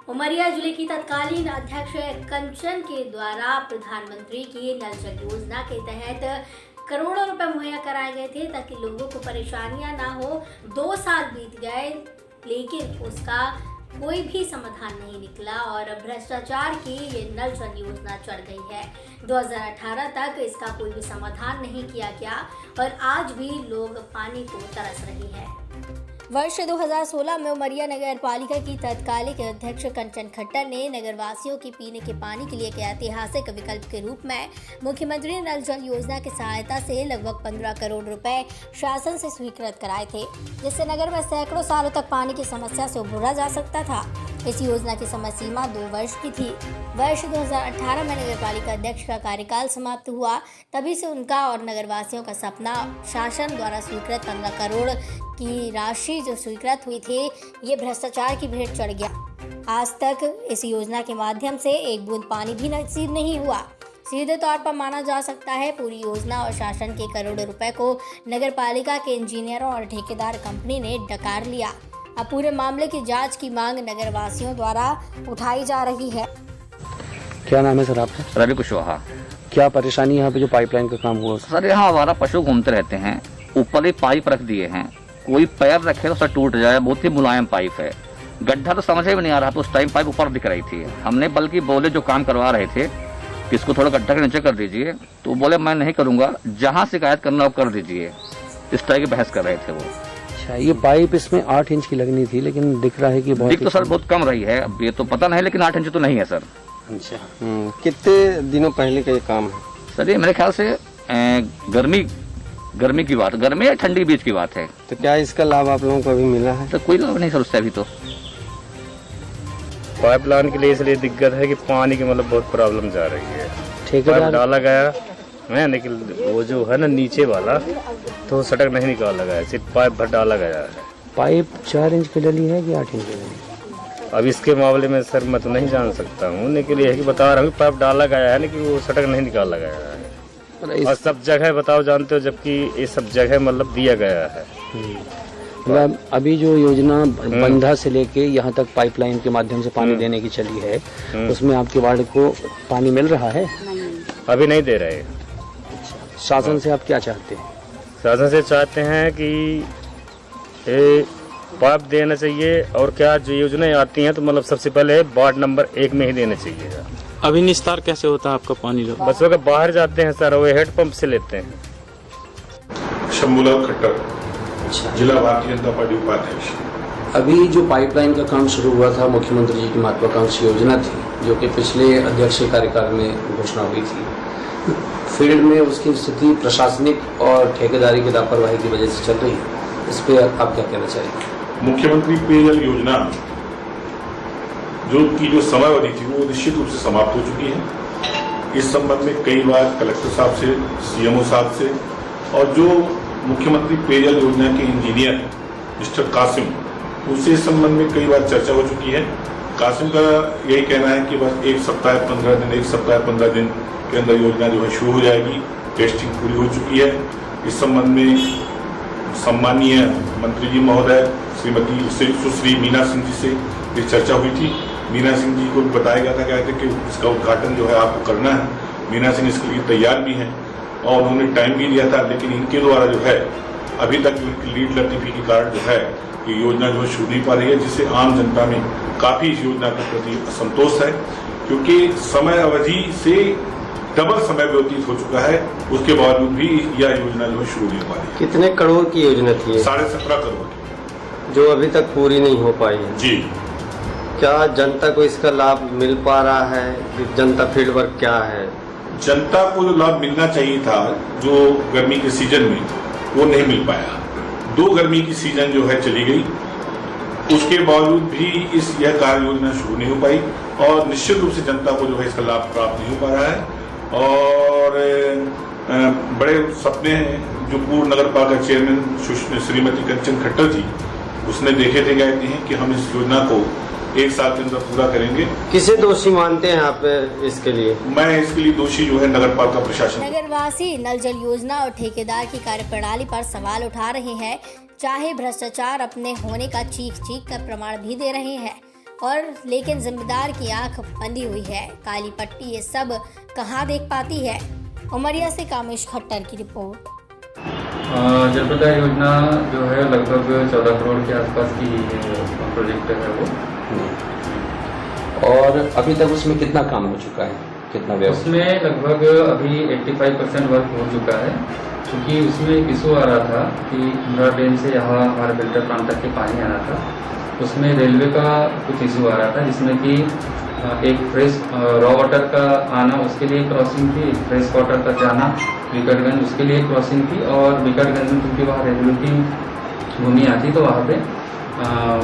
उमरिया जिले की तत्कालीन अध्यक्ष कंचन के द्वारा प्रधानमंत्री की नल जल योजना के तहत करोड़ों रुपए मुहैया कराए गए थे ताकि लोगों को परेशानियां ना हो। 2 साल बीत गए लेकिन उसका कोई भी समाधान नहीं निकला और भ्रष्टाचार की ये नल जल योजना चढ़ गई है। 2018 तक इसका कोई भी समाधान नहीं किया गया और आज भी लोग पानी को तरस रहे हैं। वर्ष 2016 में उमरिया नगर पालिका की तत्कालिक अध्यक्ष कंचन खट्टर ने नगरवासियों के पीने के पानी के लिए एक ऐतिहासिक विकल्प के रूप में मुख्यमंत्री नल जल योजना की सहायता से लगभग 15 करोड़ रुपए शासन से स्वीकृत कराए थे, जिससे नगर में सैकड़ों सालों तक पानी की समस्या से उबरा जा सकता था। इस योजना की समय सीमा 2 वर्ष की थी। वर्ष 2018 में नगर पालिका अध्यक्ष का कार्यकाल समाप्त हुआ, तभी से उनका और नगरवासियों का सपना शासन द्वारा स्वीकृत 15 करोड़ की राशि जो स्वीकृत हुई थी, ये भ्रष्टाचार की भेंट चढ़ गया। आज तक इस योजना के माध्यम से एक बूंद पानी भी नसीब नहीं हुआ। सीधे तौर पर माना जा सकता है पूरी योजना और शासन के करोड़ों रुपए को नगर पालिका के इंजीनियरों और ठेकेदार कंपनी ने डकार लिया। अब पूरे मामले की जांच की मांग नगरवासियों द्वारा उठाई जा रही है। क्या नाम है सर आपका? रवि कुशवाहा। क्या परेशानी यहाँ पे जो पाइपलाइन का काम हुआ? सर यहाँ हमारा पशु घूमते रहते हैं, ऊपर ही पाइप रख दिए हैं, कोई पैर रखे तो सर टूट जाए। बहुत ही मुलायम पाइप है, गड्ढा तो समझ में नहीं आ रहा था। उस टाइम पाइप ऊपर दिख रही थी। हमने बल्कि बोले जो काम करवा रहे थे कि इसको थोड़ा गड्ढा के नीचे कर दीजिए, तो बोले मैं नहीं करूँगा, जहाँ शिकायत करना हो कर दीजिए। इस तरह की बहस कर रहे थे वो। अच्छा, ये पाइप इसमें 8 इंच की लगनी थी, लेकिन दिख रहा है कि बहुत तो सर बहुत कम रही है। अब ये तो पता नहीं, लेकिन 8 इंच तो नहीं है सर। अच्छा, कितने दिनों पहले का ये काम है सर? ये मेरे ख्याल से गर्मी की बात, गर्मी या ठंडी बीच की बात है। तो क्या इसका लाभ आप लोगों को अभी मिला है? तो कोई लाभ नहीं सर उससे अभी तो। पाइपलाइन के लिए इसलिए दिक्कत है कि पानी की मतलब बहुत प्रॉब्लम जा रही है। ठेकेदार डाला गया है, लेकिन वो जो है ना नीचे वाला तो सड़क नहीं निकाला गया, सिर्फ पाइप भर डाला गया है। पाइप 4 इंच की डली है कि 8 इंच की डली? अब इसके मामले में सर मैं तो नहीं जान सकता हूँ, लेकिन ये है कि बता रहा हूँ पाइप डाला गया है, लेकिन वो सड़क नहीं निकाला गया है। और सब जगह बताओ जानते हो, जबकि ये सब जगह मतलब दिया गया है। मतलब अभी जो योजना बंधा से लेके यहाँ तक पाइपलाइन के माध्यम से पानी देने की चली है, उसमें आपके वार्ड को पानी मिल रहा है? अभी नहीं दे रहे। शासन से आप क्या चाहते हैं? शासन से चाहते हैं कि ये पाइप देना चाहिए, और क्या जो योजनाएं आती हैं तो मतलब सबसे पहले वार्ड नंबर 1 में ही देना चाहिए। अभी निस्तार कैसे होता है आपका पानी? बसों के बाहर जाते हैं सर, वो हेड पंप से लेते हैं। शंभूलाल खट्टर, जिला भारतीय जनता पार्टी उपाध्यक्ष। अभी जो पाइपलाइन का काम शुरू हुआ था, मुख्यमंत्री जी की महत्वाकांक्षी योजना थी, जो कि पिछले अध्यक्ष के कार्यकाल में घोषणा हुई थी। फील्ड में उसकी स्थिति प्रशासनिक और ठेकेदारी की लापरवाही की वजह से चल रही है। इस पर आप क्या कहना चाहेंगे? मुख्यमंत्री पेयजल योजना जो समयावधि थी वो निश्चित रूप से समाप्त हो चुकी है। इस संबंध में कई बार कलेक्टर साहब से, सीएमओ साहब से, और जो मुख्यमंत्री पेयजल योजना के इंजीनियर मिस्टर कासिम, उनसे इस संबंध में कई बार चर्चा हो चुकी है। कासिम का यही कहना है कि बस 1 सप्ताह 15 दिन के अंदर योजना जो है शुरू हो जाएगी। टेस्टिंग पूरी हो चुकी है। इस संबंध में सम्मानीय मंत्री जी महोदय श्रीमती सुश्री मीना सिंह जी से ये चर्चा हुई थी। मीना सिंह जी को बताया गया था कि इसका उद्घाटन जो है आपको करना है। मीना सिंह इसके लिए तैयार भी हैं और उन्होंने टाइम भी दिया था, लेकिन इनके द्वारा जो है अभी तक इनकी लीड लतीफी के कारण जो है ये योजना जो है शुरू नहीं पा रही है, जिससे आम जनता में काफी इस योजना के प्रति असंतोष है, क्योंकि समय अवधि से डबल समय व्यतीत हो चुका है। उसके बावजूद भी यह योजना जो है शुरू नहीं हो पा रही है। कितने करोड़ की योजना थी? 17.5 करोड़ जो अभी तक पूरी नहीं हो पाई है जी। क्या जनता को इसका लाभ मिल पा रहा है? जनता फील्ड वर्क क्या है? जनता को जो लाभ मिलना चाहिए था जो गर्मी के सीजन में, वो नहीं मिल पाया। 2 गर्मी की सीजन जो है चली गई, उसके बावजूद भी यह कार्य योजना शुरू नहीं हो पाई और निश्चित रूप से जनता को जो है इसका लाभ प्राप्त नहीं हो पा रहा है। और बड़े सपने हैं जो पूर्व नगर पालिका चेयरमैन श्रीमती कंचन खट्टर जी उसने देखे थे, कहते हैं कि हम इस योजना को 1 साल के अंदर पूरा करेंगे। किसे दोषी मानते हैं आप इसके लिए? मैं इसके लिए दोषी जो है नगर पालिका प्रशासन। नगरवासी नल जल योजना और ठेकेदार की कार्यप्रणाली पर सवाल उठा रहे हैं, चाहे भ्रष्टाचार अपने होने का चीख कर प्रमाण भी दे रहे हैं। और लेकिन जिम्मेदार की आंख बंधी हुई है। काली पट्टी ये सब कहाँ देख पाती है। उमरिया से कामेश खट्टर की रिपोर्ट। जलप्रदा योजना जो है लगभग 14 करोड़ के आसपास की प्रोजेक्ट है वो। और अभी तक उसमें कितना काम हो चुका है, कितना व्यवस्था? उसमें लगभग अभी 85% वर्क हो चुका है, क्योंकि उसमें एक इशू आ रहा था कि मुंद्रा डैम से यहाँ हमारे फिल्टर प्लांट तक के पानी आना था। उसमें रेलवे का कुछ इशू आ रहा था, जिसमें कि एक फ्रेश रॉ वाटर का आना उसके लिए क्रॉसिंग थी, फ्रेश वाटर का जाना विकटगंज उसके लिए क्रॉसिंग थी, और विकटगंज में क्योंकि वहाँ रेलवे की भूमि आती तो वहाँ पे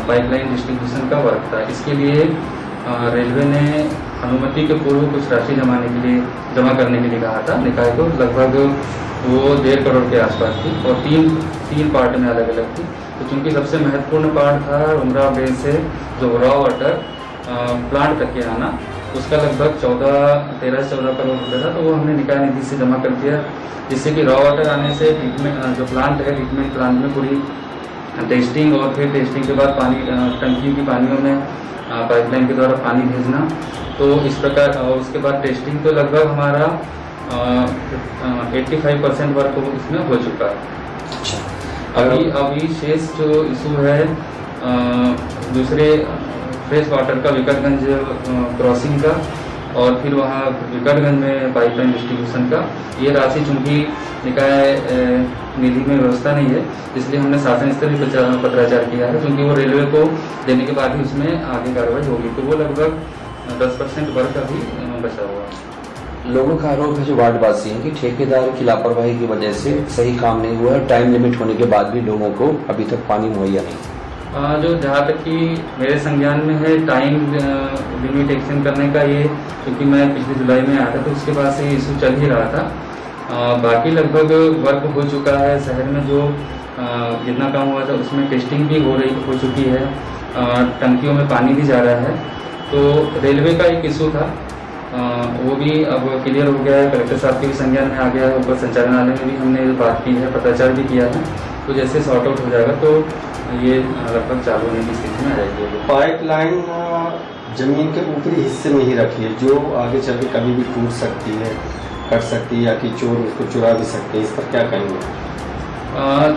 पाइपलाइन डिस्ट्रीब्यूशन का वर्क था। इसके लिए रेलवे ने अनुमति के पूर्व कुछ राशि जमा करने के लिए कहा था निकाय को। लगभग वो 1.5 करोड़ के आसपास थी और तीन पार्ट में अलग अलग थी। तो चूँकि सबसे महत्वपूर्ण पार्ट था उमरा बेस से जो रॉ वाटर प्लांट तक के आना, उसका लगभग 13 से 14 करोड़ रुपये था। तो वो हमने निकाय निधि से जमा कर दिया, जिससे कि रॉ वाटर आने से ट्रीटमेंट जो प्लांट है, ट्रीटमेंट प्लांट में पूरी टेस्टिंग और फिर टेस्टिंग के बाद पानी टंकी की पानियों में पाइपलाइन के द्वारा पानी भेजना। तो इस प्रकार और उसके बाद टेस्टिंग तो लगभग हमारा 85% वर्क इसमें हो चुका है। अभी शेष जो इशू है दूसरे फ्रेश वाटर का विकटगंज क्रॉसिंग का और फिर वहाँ विकटगंज में पाइपलाइन डिस्ट्रीब्यूशन का, ये राशि चूँकि निकाय निधि में व्यवस्था नहीं है, इसलिए हमने शासन स्तर भी पत्राचार किया है, क्योंकि वो रेलवे को देने के बाद ही उसमें आगे कार्रवाई होगी। तो वो लगभग 10% वर्क अभी बचा हुआ है। लोगों का आरोप है जो वार्डवासी हैं कि ठेकेदार की लापरवाही की वजह से सही काम नहीं हुआ है, टाइम लिमिट होने के बाद भी लोगों को अभी तक पानी मुहैया नहीं। जो जहाँ तक कि मेरे संज्ञान में है टाइम लिमिट एक्सटेंड करने का, ये क्योंकि मैं पिछले जुलाई में आया था तो उसके बाद से ये इशू चल ही रहा था। बाकी लगभग वर्क हो चुका है। शहर में जो जितना काम हुआ था उसमें टेस्टिंग भी हो चुकी है, टंकियों में पानी भी जा रहा है। तो रेलवे का एक इशू था, वो भी अब क्लियर हो गया है, कलेक्टर साहब के भी संज्ञान में आ गया है। ऊपर संचालनालय में भी हमने बात की है, पत्राचार भी किया है। तो जैसे सॉर्ट आउट हो जाएगा तो ये लगभग चालू होने की स्थिति में आ जाएगी। पाइपलाइन जमीन के ऊपरी हिस्से में ही रखी है, जो आगे चल के कभी भी टूट सकती है, कट सकती है, या कि चोर उसको चुरा भी सकते हैं। इस पर क्या कहेंगे?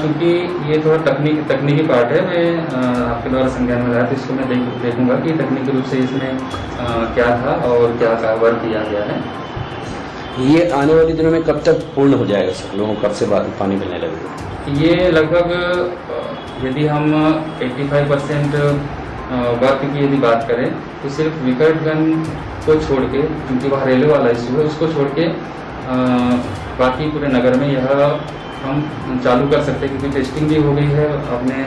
चूँकि ये थोड़ा तकनीकी पार्ट है, मैं आपके द्वारा संज्ञान में लाया तो इसको मैं देखूंगा कि तकनीकी रूप से इसमें क्या था और क्या वर्क किया गया है। ये आने वाले दिनों में कब तक पूर्ण हो जाएगा सर? लोगों कब से बाद पानी मिलने लगेगा? ये लगभग यदि हम 85% वर्क की यदि बात करें तो सिर्फ विकटगंज को छोड़ के, क्योंकि वहाँ रेलवे वाला इशू है, उसको छोड़ के बाकी पूरे नगर में यह हम चालू कर सकते हैं, क्योंकि टेस्टिंग भी हो गई है, अपने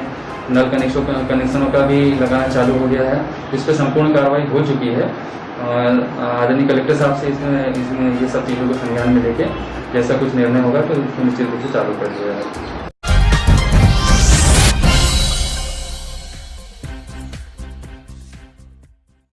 नल कनेक्शनों का भी लगाना चालू हो गया है। इस पर संपूर्ण कार्रवाई हो चुकी है। आदरणीय कलेक्टर साहब से इसमें ये सब चीज़ों को संज्ञान में लेके जैसा कुछ निर्णय होगा तो निश्चित रूप से चालू कर दिया जाएगा।